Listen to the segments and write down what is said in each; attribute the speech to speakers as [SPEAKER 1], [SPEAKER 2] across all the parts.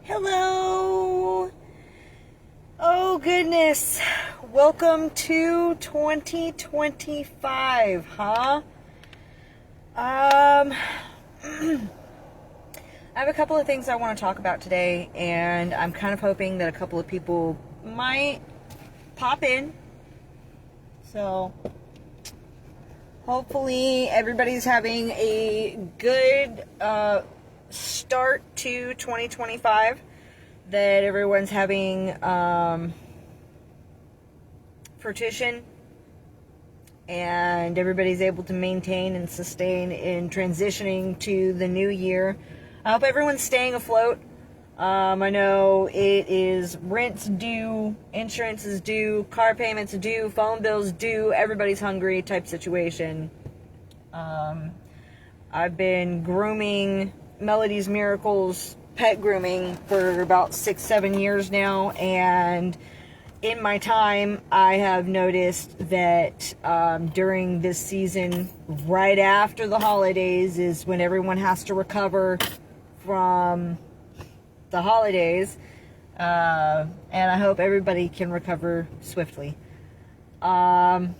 [SPEAKER 1] Hello. Oh goodness. Welcome to 2025, huh? I have a couple of things I want to talk about today, and I'm kind of hoping that a couple of people might pop in. So, hopefully everybody's having a good start to 2025, that everyone's having fruition, and everybody's able to maintain and sustain in transitioning to the new year. I hope everyone's staying afloat. I know it is rent's due, insurance is due, car payments due, phone bills due, everybody's hungry type situation. I've been grooming Melody's Miracles pet grooming for about 6-7 years now, and in my time I have noticed that during this season, right after the holidays, is when everyone has to recover from the holidays, and I hope everybody can recover swiftly. I'm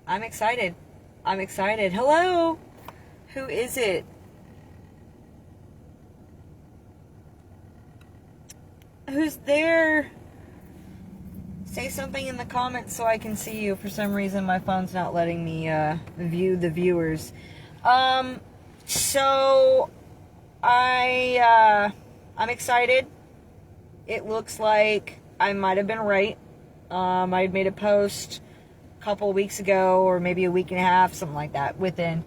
[SPEAKER 1] excited. Hello. Who is it? Who's there? Say something in the comments so I can see you. For some reason my phone's not letting me view the viewers. So I'm excited. It looks like I might have been right. I made a post a couple of weeks ago, or maybe a week and a half, something like that, within,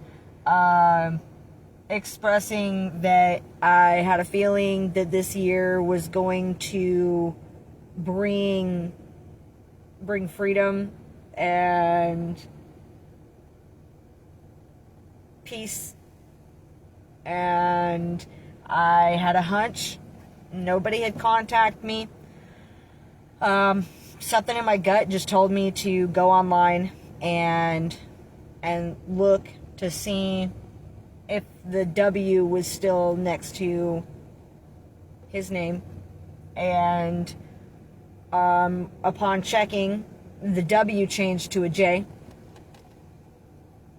[SPEAKER 1] expressing that I had a feeling that this year was going to bring freedom and peace, and I had a hunch. Nobody had contacted me. Something in my gut just told me to go online and look to see if the W was still next to his name. And upon checking, the W changed to a J.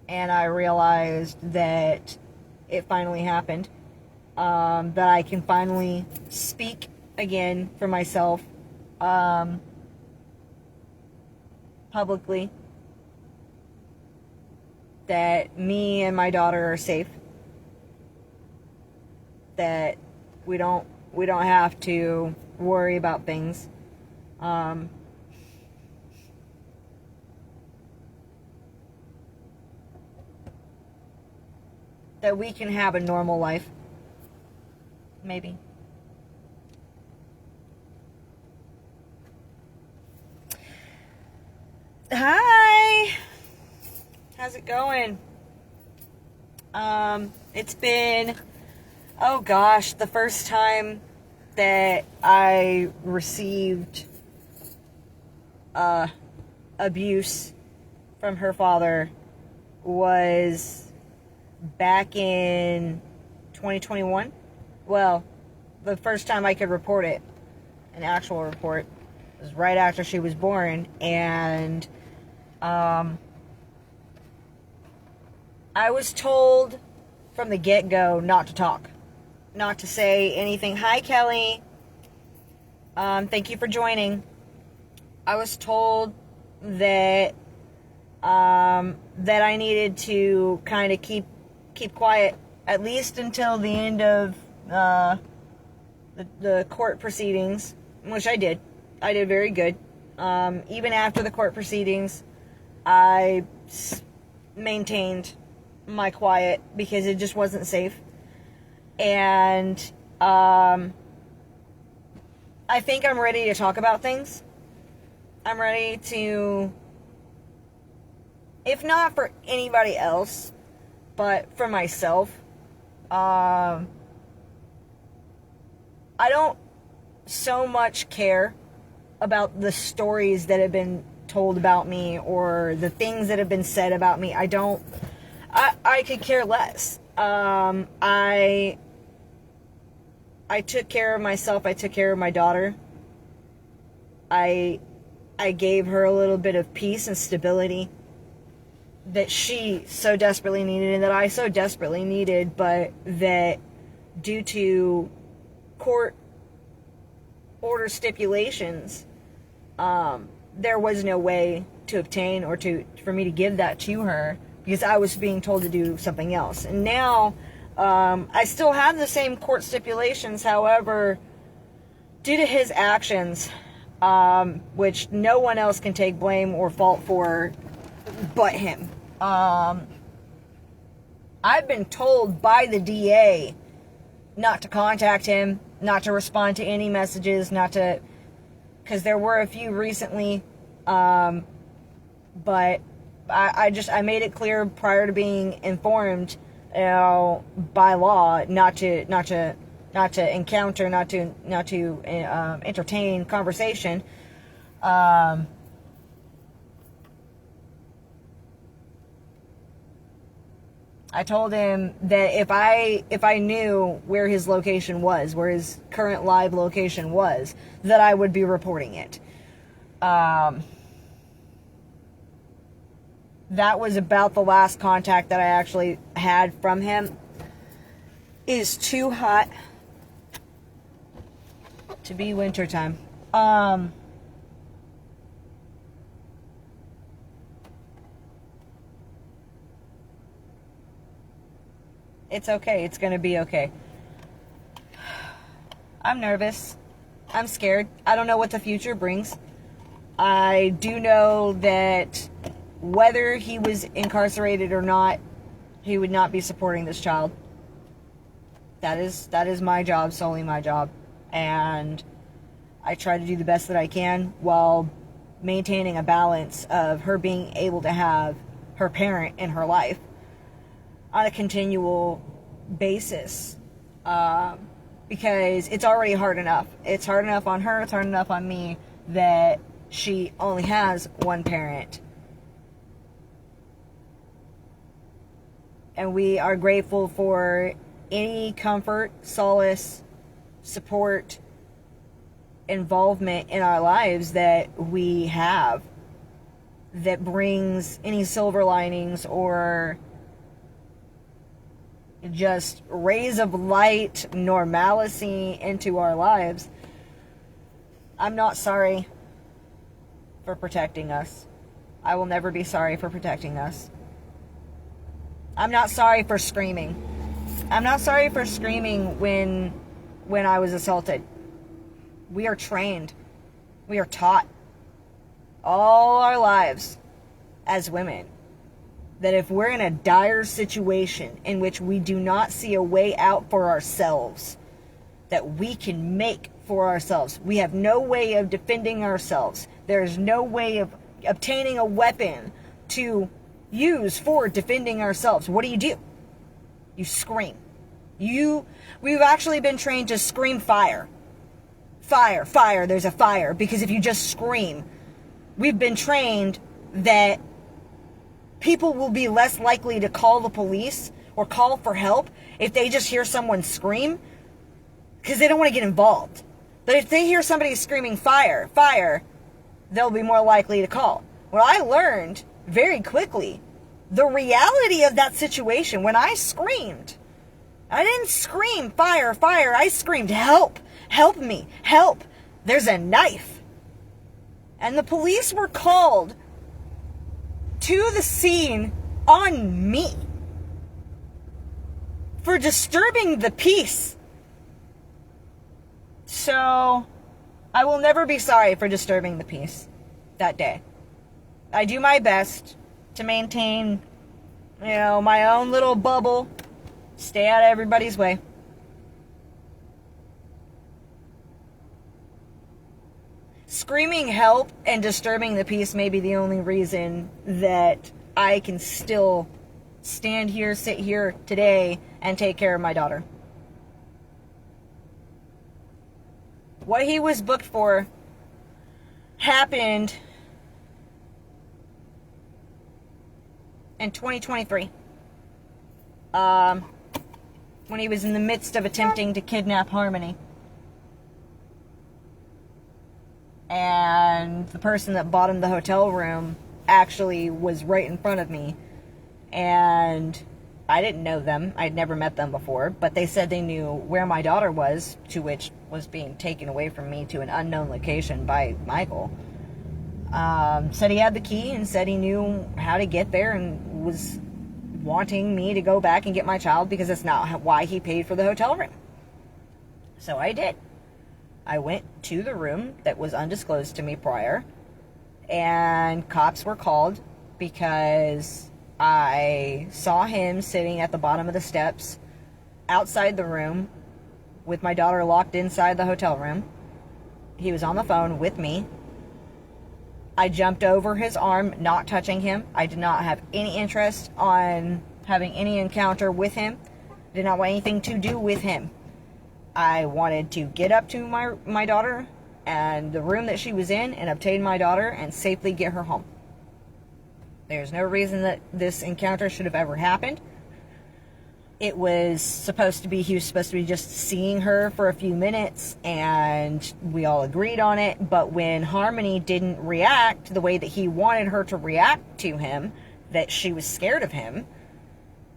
[SPEAKER 1] And I realized that it finally happened. That I can finally speak again for myself publicly. That me and my daughter are safe. That we don't have to worry about things. That we can have a normal life. Maybe. Hi! How's it going? It's been, oh gosh, the first time that I received abuse from her father was back in 2021. Well, the first time I could report it, an actual report, was right after she was born, and I was told from the get-go not to talk, not to say anything. Hi, Kelly. Thank you for joining. I was told that that I needed to kind of keep quiet, at least until the end of the court proceedings, which I did. I did very good. Even after the court proceedings, I maintained my quiet because it just wasn't safe. And I think I'm ready to talk about things. I'm ready to, if not for anybody else, but for myself. I don't so much care about the stories that have been told about me or the things that have been said about me. I could care less. I I took care of myself. I took care of my daughter. I gave her a little bit of peace and stability that she so desperately needed and that I so desperately needed, but that due to court order stipulations, there was no way to obtain or for me to give that to her because I was being told to do something else. And now I still have the same court stipulations, however, due to his actions, which no one else can take blame or fault for but him. I've been told by the DA not to contact him, not to respond to any messages, because there were a few recently, but I made it clear prior to being informed, by law, not to encounter, not to entertain conversation. I told him that if I knew where his location was, where his current live location was, that I would be reporting it. That was about the last contact that I actually had from him. It is too hot to be wintertime. It's okay. It's going to be okay. I'm nervous. I'm scared. I don't know what the future brings. I do know that whether he was incarcerated or not, he would not be supporting this child. That is my job, solely my job. And I try to do the best that I can while maintaining a balance of her being able to have her parent in her life on a continual basis, because it's already hard enough. It's hard enough on her, it's hard enough on me that she only has one parent. And we are grateful for any comfort, solace, support, involvement in our lives that we have that brings any silver linings or just rays of light, normalcy into our lives. I'm not sorry for protecting us. I will never be sorry for protecting us. I'm not sorry for screaming. I'm not sorry for screaming when I was assaulted. We are trained. We are taught all our lives as women that if we're in a dire situation in which we do not see a way out for ourselves, that we can make for ourselves. We have no way of defending ourselves. There is no way of obtaining a weapon to use for defending ourselves. What do? You scream. We've actually been trained to scream fire. Fire, fire, there's a fire. Because if you just scream, we've been trained that people will be less likely to call the police or call for help if they just hear someone scream, because they don't want to get involved. But if they hear somebody screaming fire, fire, they'll be more likely to call. Well, I learned very quickly the reality of that situation when I screamed. I didn't scream fire, fire. I screamed help, help me, help. There's a knife. And the police were called to the scene on me for disturbing the peace. So I will never be sorry for disturbing the peace that day. I do my best to maintain, my own little bubble, stay out of everybody's way. Screaming help and disturbing the peace may be the only reason that I can still stand here, sit here today, and take care of my daughter. What he was booked for happened in 2023. When he was in the midst of attempting to kidnap Harmony. and the person that bought him the hotel room actually was right in front of me, and I didn't know them. I'd never met them before, but they said they knew where my daughter was, to which was being taken away from me to an unknown location by Michael. Said he had the key and said he knew how to get there and was wanting me to go back and get my child because that's not why he paid for the hotel room. So I did. I went to the room that was undisclosed to me prior, and cops were called because I saw him sitting at the bottom of the steps outside the room with my daughter locked inside the hotel room. He was on the phone with me. I jumped over his arm, not touching him. I did not have any interest on having any encounter with him. Did not want anything to do with him. I wanted to get up to my daughter and the room that she was in and obtain my daughter and safely get her home. There's no reason that this encounter should have ever happened. It was supposed to be, he was supposed to be just seeing her for a few minutes, and we all agreed on it. But when Harmony didn't react the way that he wanted her to react to him, that she was scared of him,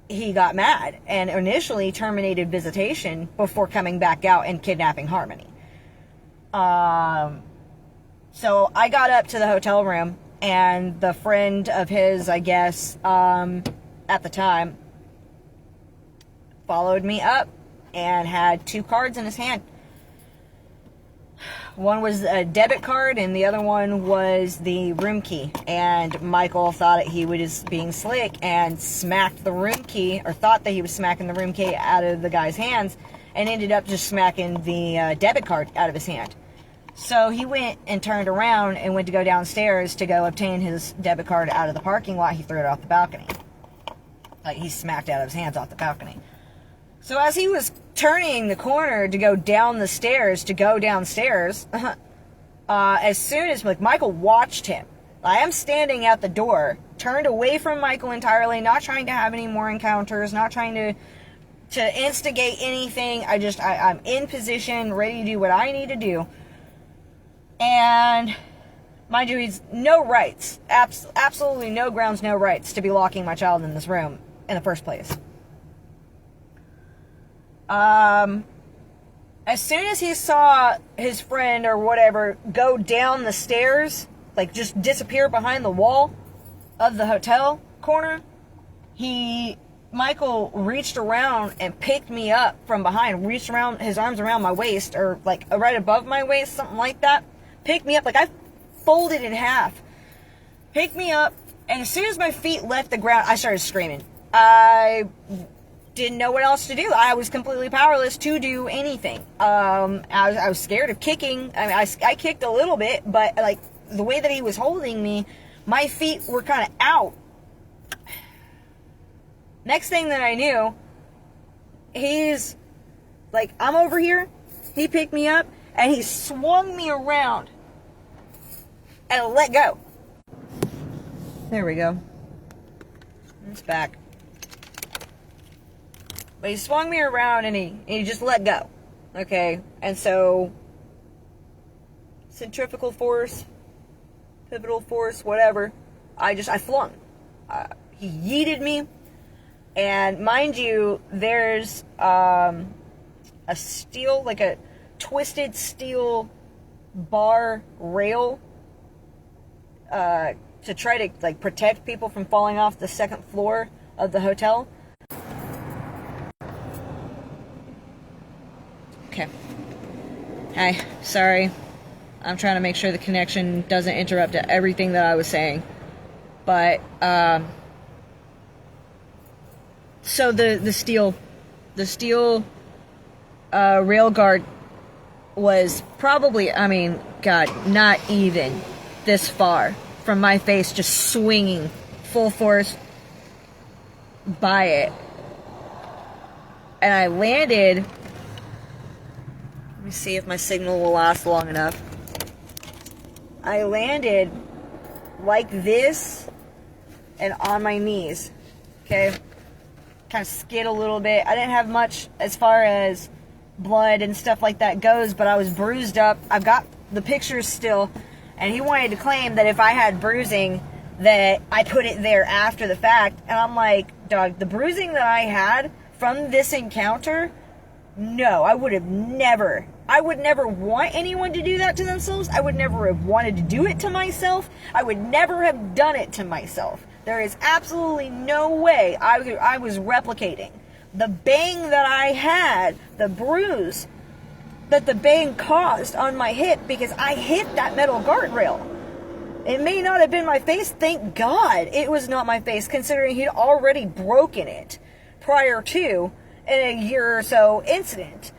[SPEAKER 1] he got mad and initially terminated visitation before coming back out and kidnapping Harmony. So I got up to the hotel room, and the friend of his, I guess, at the time, followed me up and had 2 cards in his hand. One was a debit card and the other one was the room key. And Michael thought that he was being slick and smacked the room key, or thought that he was smacking the room key out of the guy's hands, and ended up just smacking the debit card out of his hand. So he went and turned around and went to go downstairs to go obtain his debit card out of the parking lot. He threw it off the balcony. Like, he smacked out of his hands off the balcony. So as he was turning the corner to go down the stairs, as soon as, like, Michael watched him, I am standing at the door, turned away from Michael entirely, not trying to have any more encounters, not trying to instigate anything. I'm in position, ready to do what I need to do. And, mind you, he's no rights, absolutely no grounds, no rights to be locking my child in this room in the first place. As soon as he saw his friend or whatever go down the stairs, like just disappear behind the wall of the hotel corner, Michael reached around and picked me up from behind, reached around his arms around my waist, or like right above my waist, something like that. Picked me up, like I folded in half. Picked me up, and as soon as my feet left the ground, I started screaming. I didn't know what else to do. I was completely powerless to do anything. I was scared of kicking. I mean, I kicked a little bit, but like the way that he was holding me, my feet were kind of out. Next thing that I knew, he's like, I'm over here. He picked me up and he swung me around and let go. There we go. It's back. But he swung me around and he just let go. Okay? And so, centrifugal force, pivotal force, whatever, I flung. He yeeted me. And mind you, there's a steel, like a twisted steel bar rail to try to like protect people from falling off the second floor of the hotel. Okay. Hi, sorry. I'm trying to make sure the connection doesn't interrupt everything that I was saying. But, so the steel rail guard was probably, I mean, God, not even this far from my face, just swinging full force by it. And I landed. Let me see if my signal will last long enough. I landed like this and on my knees. Okay? Kind of skid a little bit. I didn't have much as far as blood and stuff like that goes, but I was bruised up. I've got the pictures still. And he wanted to claim that if I had bruising, that I put it there after the fact. And I'm like, dog, the bruising that I had from this encounter, no, I would never want anyone to do that to themselves. I would never have wanted to do it to myself. I would never have done it to myself. There is absolutely no way I was replicating the bang that I had, the bruise that the bang caused on my hip, because I hit that metal guardrail. It may not have been my face. Thank God it was not my face, considering he'd already broken it prior to, in a year or so incident.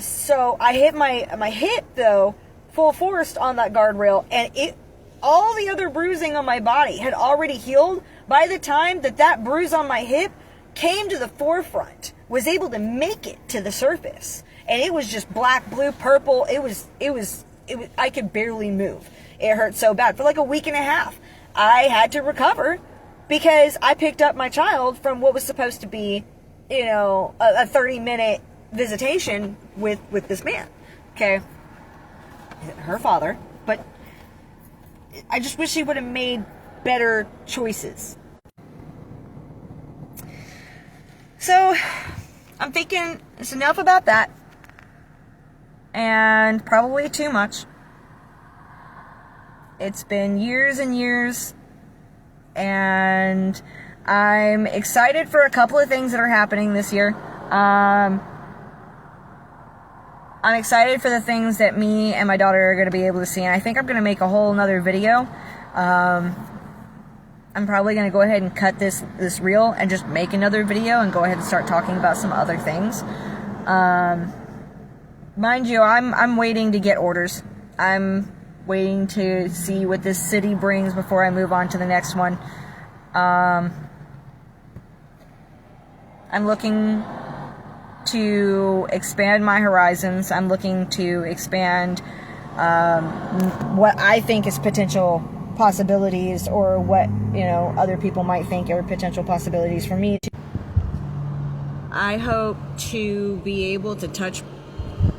[SPEAKER 1] So I hit my hip, though, full force on that guardrail, and all the other bruising on my body had already healed by the time that bruise on my hip came to the forefront, was able to make it to the surface. And it was just black, blue, purple. It was, I could barely move. It hurt so bad. For like a week and a half, I had to recover because I picked up my child from what was supposed to be, a 30-minute visitation with this man. Okay. Her father. But I just wish he would have made better choices. So, I'm thinking it's enough about that. And probably too much. It's been years and years, and I'm excited for a couple of things that are happening this year. I'm excited for the things that me and my daughter are going to be able to see, and I think I'm going to make a whole nother video. I'm probably going to go ahead and cut this reel and just make another video and go ahead and start talking about some other things. Mind you, I'm waiting to get orders. I'm waiting to see what this city brings before I move on to the next one. I'm looking to expand my horizons. I'm looking to expand what I think is potential possibilities, or what other people might think are potential possibilities for me. I hope to be able to touch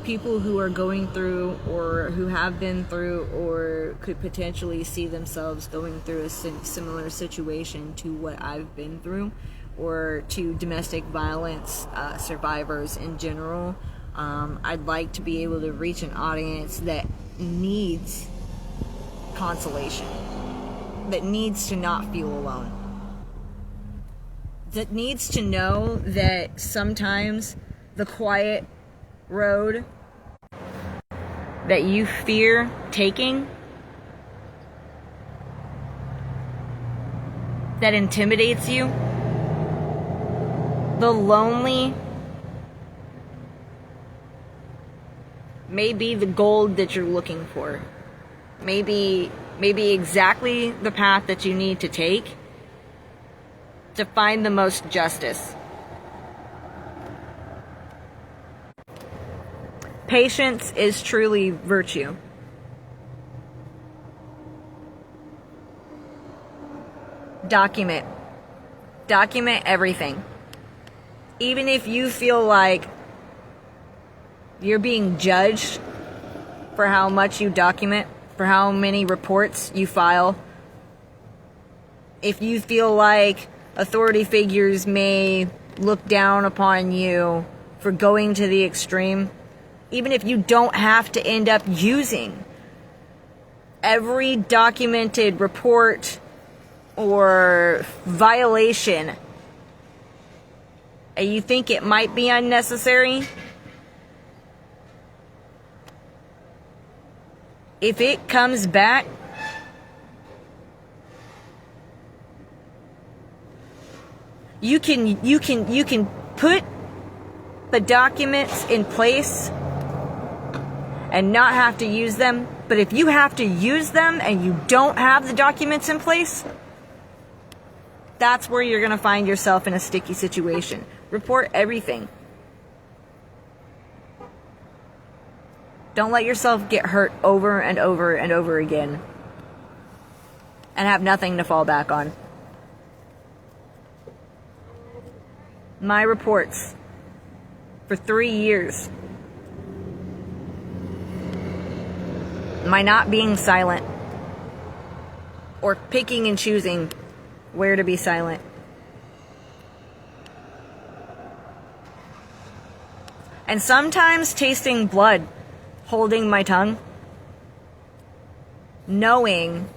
[SPEAKER 1] people who are going through, or who have been through, or could potentially see themselves going through a similar situation to what I've been through, or to domestic violence survivors in general. I'd like to be able to reach an audience that needs consolation, that needs to not feel alone, that needs to know that sometimes the quiet road that you fear taking, that intimidates you, the lonely, may be the gold that you're looking for. Maybe exactly the path that you need to take to find the most justice. Patience is truly virtue. Document everything. Even if you feel like you're being judged for how much you document, for how many reports you file, if you feel like authority figures may look down upon you for going to the extreme, even if you don't have to end up using every documented report or violation, and you think it might be unnecessary, if it comes back, you can put the documents in place and not have to use them. But if you have to use them and you don't have the documents in place, that's where you're going to find yourself in a sticky situation. Report everything. Don't let yourself get hurt over and over and over again and have nothing to fall back on. My reports for 3 years my not being silent or picking and choosing where to be silent. And sometimes tasting blood, holding my tongue, knowing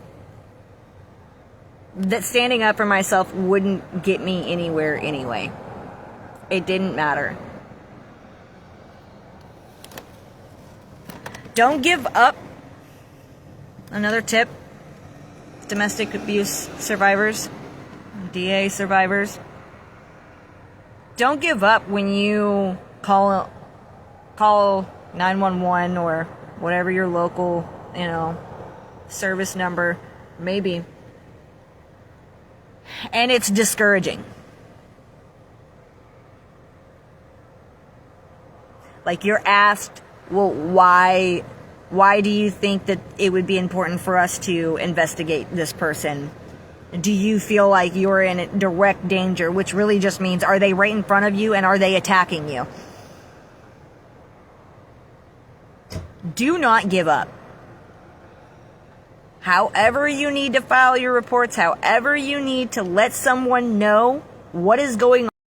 [SPEAKER 1] that standing up for myself wouldn't get me anywhere anyway. It didn't matter. Don't give up. Another tip, domestic abuse survivors, DA survivors. Don't give up when you call 911 or whatever your local, service number may be. And it's discouraging. Like, you're asked, well, why do you think that it would be important for us to investigate this person? Do you feel like you're in direct danger? Which really just means, are they right in front of you and are they attacking you? Do not give up. However you need to file your reports, however you need to let someone know what is going on.